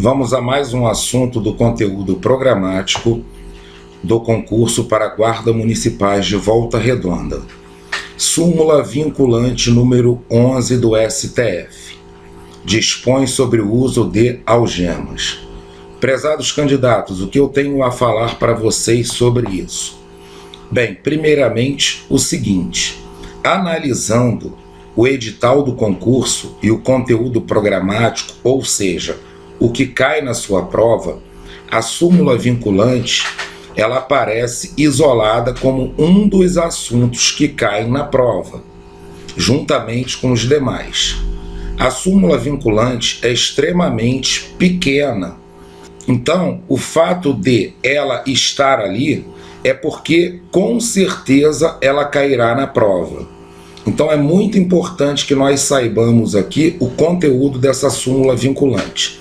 Vamos a mais um assunto do conteúdo programático do concurso para guarda municipais de Volta Redonda. Súmula vinculante número 11 do STF. Dispõe sobre o uso de algemas. Prezados candidatos, o que eu tenho a falar para vocês sobre isso? Bem, primeiramente o seguinte: analisando o edital do concurso e o conteúdo programático, ou seja, o que cai na sua prova, a súmula vinculante, ela aparece isolada como um dos assuntos que caem na prova, juntamente com os demais. A súmula vinculante é extremamente pequena, então o fato de ela estar ali é porque com certeza ela cairá na prova. Então é muito importante que nós saibamos aqui o conteúdo dessa súmula vinculante.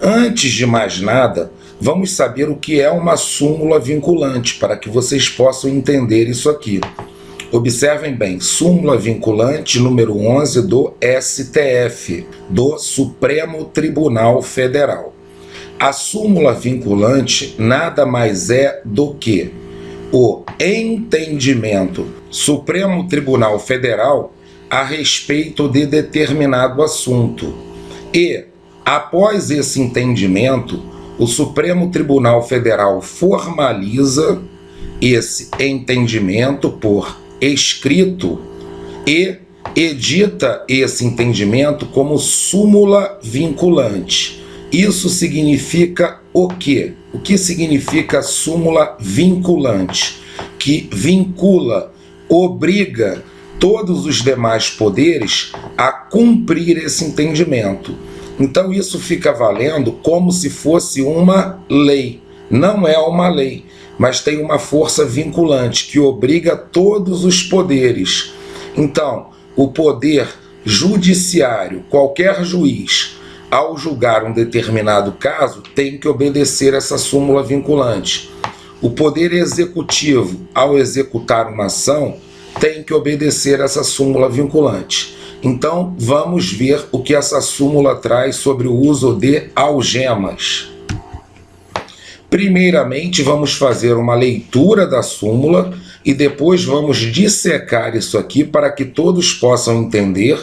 Antes de mais nada, vamos saber o que é uma súmula vinculante, para que vocês possam entender isso aqui. Observem bem, súmula vinculante número 11 do STF, do Supremo Tribunal Federal. A súmula vinculante nada mais é do que o entendimento Supremo Tribunal Federal a respeito de determinado assunto. E, após esse entendimento, o Supremo Tribunal Federal formaliza esse entendimento por escrito e edita esse entendimento como súmula vinculante. Isso significa o quê? O que significa súmula vinculante? Que vincula, obriga todos os demais poderes a cumprir esse entendimento. Então isso fica valendo como se fosse uma lei. Não é uma lei, mas tem uma força vinculante que obriga todos os poderes. Então, o poder judiciário, qualquer juiz, ao julgar um determinado caso, tem que obedecer essa súmula vinculante. O poder executivo, ao executar uma ação, tem que obedecer essa súmula vinculante. Então, vamos ver o que essa súmula traz sobre o uso de algemas. Primeiramente, vamos fazer uma leitura da súmula e depois vamos dissecar isso aqui para que todos possam entender,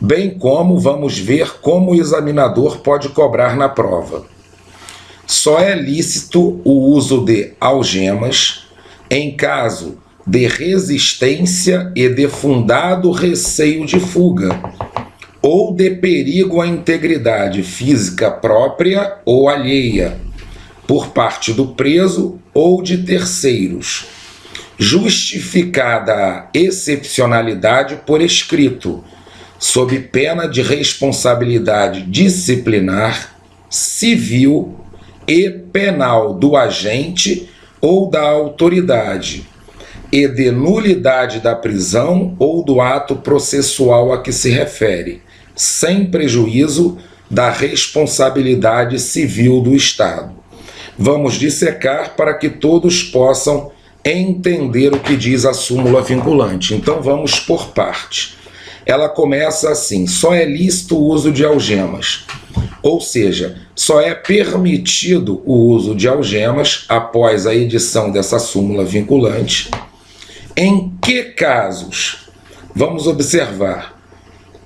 bem como vamos ver como o examinador pode cobrar na prova. Só é lícito o uso de algemas em caso de resistência e de fundado receio de fuga, ou de perigo à integridade física própria ou alheia, por parte do preso ou de terceiros, justificada a excepcionalidade por escrito, sob pena de responsabilidade disciplinar, civil e penal do agente ou da autoridade, e de nulidade da prisão ou do ato processual a que se refere, sem prejuízo da responsabilidade civil do Estado. Vamos dissecar para que todos possam entender o que diz a súmula vinculante. Então vamos por parte. Ela começa assim: só é lícito o uso de algemas, ou seja, só é permitido o uso de algemas após a edição dessa súmula vinculante. Em que casos? Vamos observar: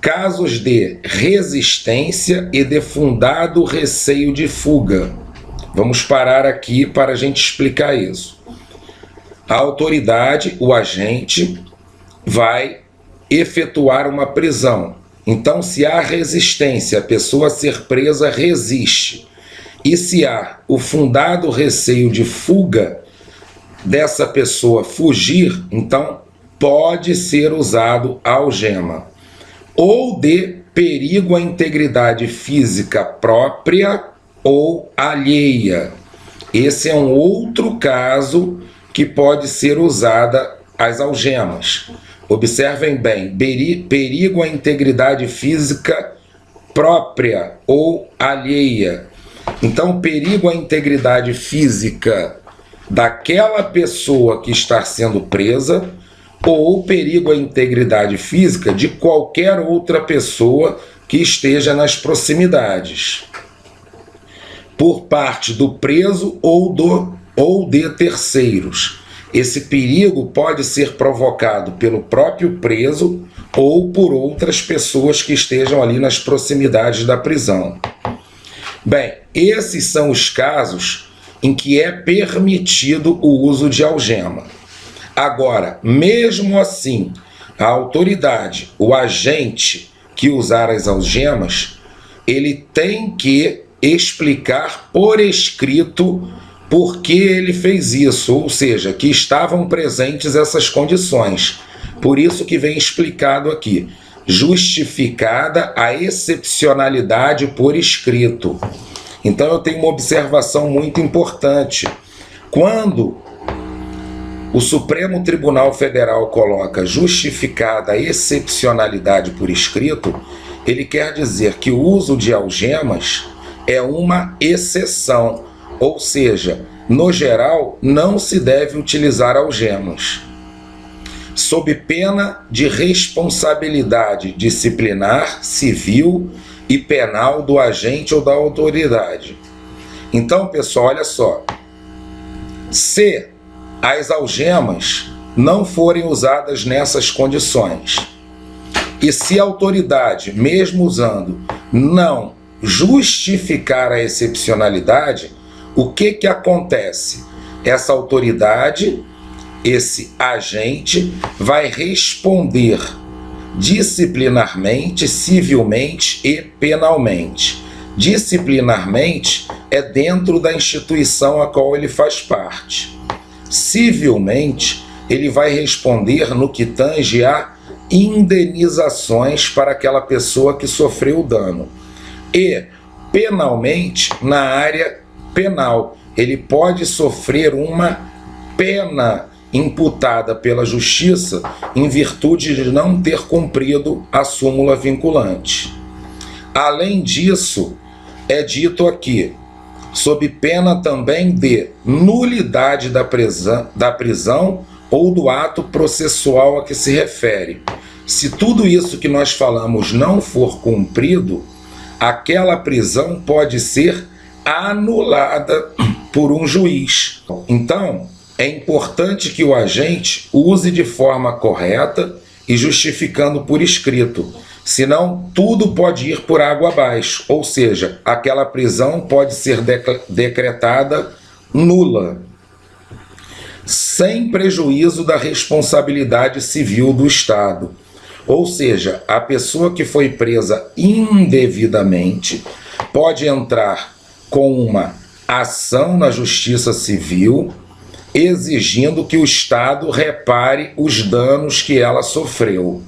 casos de resistência e de fundado receio de fuga. Vamos parar aqui para a gente explicar isso. A autoridade, o agente, vai efetuar uma prisão. Então, se há resistência, a pessoa a ser presa resiste. E se há o fundado receio de fuga dessa pessoa fugir, então pode ser usado a algema. Ou de perigo à integridade física própria ou alheia. Esse é um outro caso que pode ser usada as algemas. Observem bem: perigo à integridade física própria ou alheia. Então, perigo à integridade física daquela pessoa que está sendo presa ou perigo à integridade física de qualquer outra pessoa que esteja nas proximidades. por parte do preso ou de terceiros. Esse perigo pode ser provocado pelo próprio preso ou por outras pessoas que estejam ali nas proximidades da prisão. Bem, esses são os casos em que é permitido o uso de algema. Agora, mesmo assim, a autoridade, o agente que usar as algemas, ele tem que explicar por escrito por que ele fez isso, ou seja, que estavam presentes essas condições. Por isso que vem explicado aqui, justificada a excepcionalidade por escrito. Então eu tenho uma observação muito importante. Quando o Supremo Tribunal Federal coloca justificada a excepcionalidade por escrito, ele quer dizer que o uso de algemas é uma exceção, ou seja, no geral, não se deve utilizar algemas, sob pena de responsabilidade disciplinar, civil e penal do agente ou da autoridade. Então, pessoal, olha só, se as algemas não forem usadas nessas condições, e se a autoridade, mesmo usando, não justificar a excepcionalidade, o que acontece? Essa autoridade, esse agente, vai responder disciplinarmente, civilmente e penalmente. Disciplinarmente é dentro da instituição a qual ele faz parte. Civilmente, ele vai responder no que tange a indenizações para aquela pessoa que sofreu o dano. E, penalmente, na área penal, ele pode sofrer uma pena imputada pela justiça em virtude de não ter cumprido a súmula vinculante. Além disso, é dito aqui, sob pena também de nulidade da prisão ou do ato processual a que se refere. Se tudo isso que nós falamos não for cumprido, aquela prisão pode ser anulada por um juiz. Então, é importante que o agente use de forma correta e justificando por escrito, senão tudo pode ir por água abaixo, ou seja, aquela prisão pode ser decretada nula, sem prejuízo da responsabilidade civil do Estado. Ou seja, a pessoa que foi presa indevidamente pode entrar com uma ação na Justiça Civil, exigindo que o Estado repare os danos que ela sofreu.